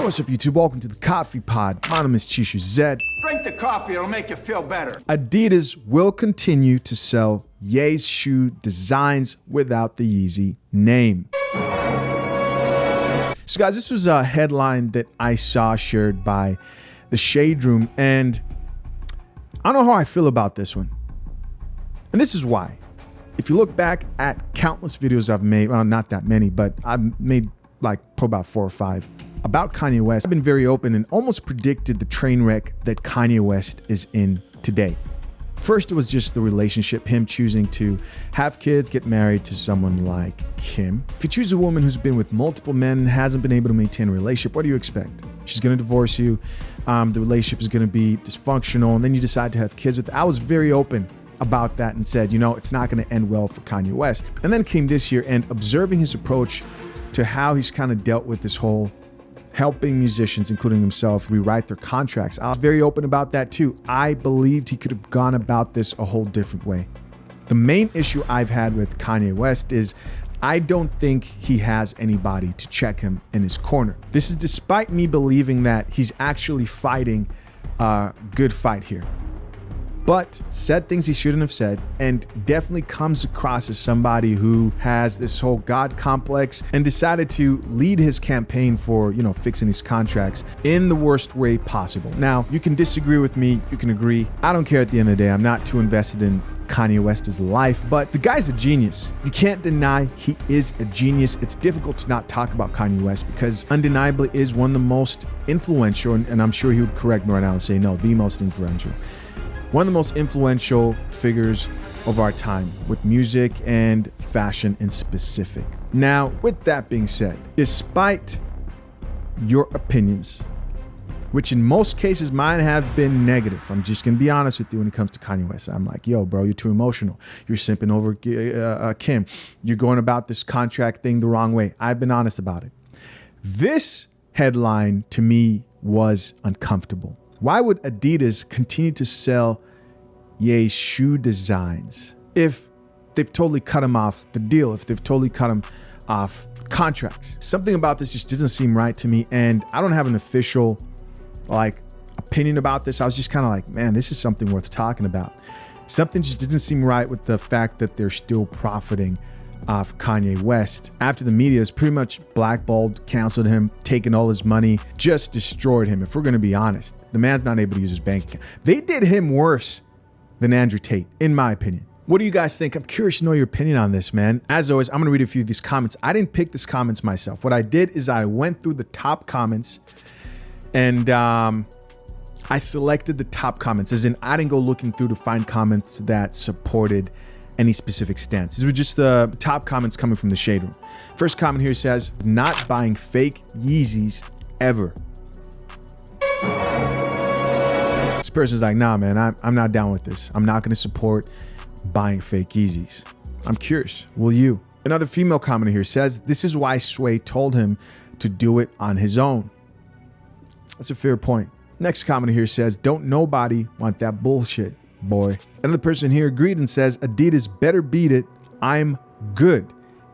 Yo, what's up, YouTube? Welcome to the Coffee Pod. My name is Chishu Zed. Drink the coffee, it'll make you feel better. Adidas will continue to sell Ye's shoe designs without the Yeezy name. So guys, this was a headline that I saw shared by the Shade Room, and I don't know how I feel about this one. And this is why. If you look back at countless videos I've made, well, not that many, but I've made like probably about 4 or 5 about Kanye West. I've been very open and almost predicted the train wreck that Kanye West is in today. First, it was just the relationship, him choosing to have kids, get married to someone like Kim. If you choose a woman who's been with multiple men and hasn't been able to maintain a relationship, what do you expect? She's going to divorce you. The relationship is going to be dysfunctional, and then you decide to have kids with. I was very open about that and said, you know, it's not going to end well for Kanye West. And then came this year, and observing his approach to how he's kind of dealt with this whole helping musicians, including himself, rewrite their contracts. I was very open about that too. I believed he could have gone about this a whole different way. The main issue I've had with Kanye West is I don't think he has anybody to check him in his corner. This is despite me believing that he's actually fighting a good fight here, but said things he shouldn't have said, and definitely comes across as somebody who has this whole God complex and decided to lead his campaign for, you know, fixing these contracts in the worst way possible. Now, you can disagree with me, you can agree. I don't care at the end of the day. I'm not too invested in Kanye West's life, but the guy's a genius. You can't deny he is a genius. It's difficult to not talk about Kanye West because undeniably is one of the most influential, and I'm sure he would correct me right now and say, no, the most influential. One of the most influential figures of our time with music and fashion in specific. Now, with that being said, despite your opinions, which in most cases mine have been negative, I'm just gonna be honest with you when it comes to Kanye West. I'm like, yo, bro, you're too emotional. You're simping over Kim. You're going about this contract thing the wrong way. I've been honest about it. This headline to me was uncomfortable. Why would Adidas continue to sell Ye's shoe designs if they've totally cut him off the deal, if they've totally cut him off contracts? Something about this just doesn't seem right to me, and I don't have an official opinion about this. I was just kind of like, man, this is something worth talking about. Something just doesn't seem right with the fact that they're still profiting off Kanye West after the media has pretty much blackballed, canceled him, taken all his money, just destroyed him. If we're going to be honest, the man's not able to use his bank account. They did him worse than Andrew Tate, in my opinion. What do you guys think? I'm curious to know your opinion on this, man. As always, I'm going to read a few of these comments. I didn't pick these comments myself. What I did is I went through the top comments and I selected the top comments, as in I didn't go looking through to find comments that supported any specific stance. These were just the top comments coming from the Shade Room. First comment here says, not buying fake Yeezys ever. This person's like, nah, man, I'm not down with this. I'm not going to support buying fake Yeezys. I'm curious, will you? Another female commenter here says, this is why Sway told him to do it on his own. That's a fair point. Next commenter here says, don't nobody want that bullshit, boy. Another person here agreed and says, Adidas better beat it. I'm good.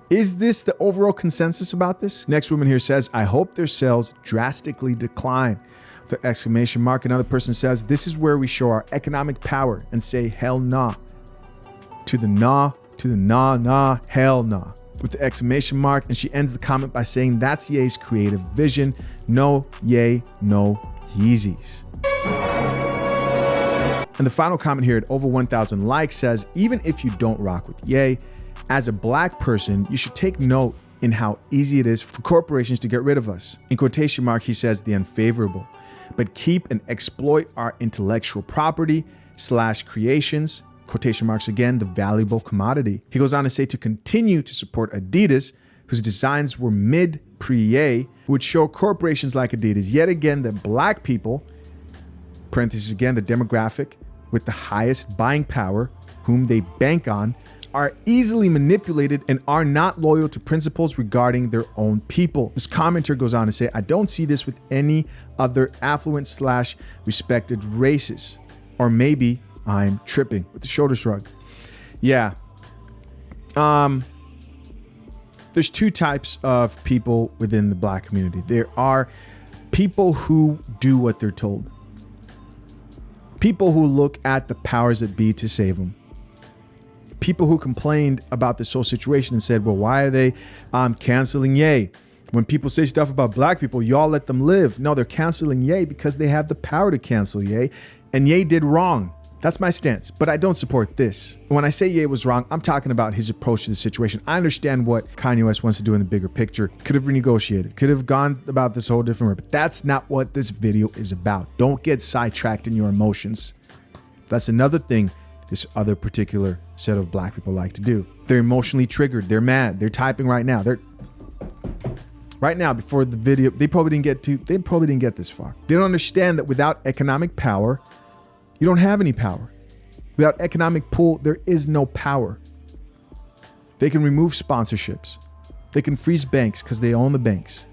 Is this the overall consensus about this? Next woman here says, I hope their sales drastically decline. With an exclamation mark. Another person says, this is where we show our economic power and say hell nah. To the nah, hell nah. With the exclamation mark. And she ends the comment by saying, that's Ye's creative vision. No Ye, no Yeezys. And the final comment here at over 1,000 likes says, even if you don't rock with Ye, as a black person, you should take note in how easy it is for corporations to get rid of us. In quotation mark, he says the unfavorable, but keep and exploit our intellectual property / creations, quotation marks again, the valuable commodity. He goes on to say to continue to support Adidas, whose designs were mid pre-Ye, would show corporations like Adidas yet again that black people, parentheses again, the demographic with the highest buying power, whom they bank on, are easily manipulated and are not loyal to principles regarding their own people. This commenter goes on to say, I don't see this with any other affluent / respected races. Or maybe I'm tripping with the shoulder shrug. Yeah. There's two types of people within the black community. There are People who do what they're told. People who look at the powers that be to save them. People who complained about this whole situation and said, well, why are they canceling Ye? When people say stuff about black people, y'all let them live. No, they're canceling Ye because they have the power to cancel Ye. And Ye did wrong. That's my stance. But I don't support this. When I say Ye was wrong, I'm talking about his approach to the situation. I understand what Kanye West wants to do in the bigger picture. Could have renegotiated. Could have gone about this whole different way. But that's not what this video is about. Don't get sidetracked in your emotions. That's another thing this other particular set of black people like to do. They're emotionally triggered. They're mad. They're typing right now. Right now, before the video, they probably didn't get this far. They don't understand that without economic power, you don't have any power. Without economic pull, there is no power. They can remove sponsorships. They can freeze banks because they own the banks.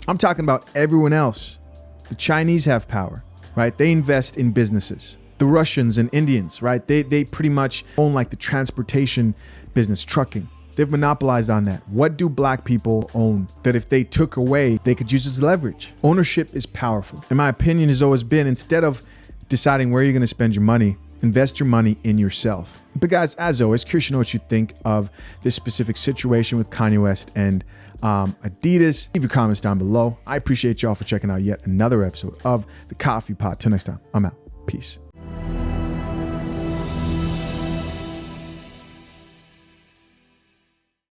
I'm talking about everyone else. The Chinese have power, right? They invest in businesses. The Russians and Indians, right? They pretty much own like the transportation business, trucking. They've monopolized on that. What do black people own that if they took away, they could use as leverage? Ownership is powerful. And my opinion has always been, instead of deciding where you're going to spend your money, invest your money in yourself. But guys, as always, curious to know what you think of this specific situation with Kanye West and Adidas. Leave your comments down below. I appreciate y'all for checking out yet another episode of The Coffee Pot. Till next time, I'm out. Peace.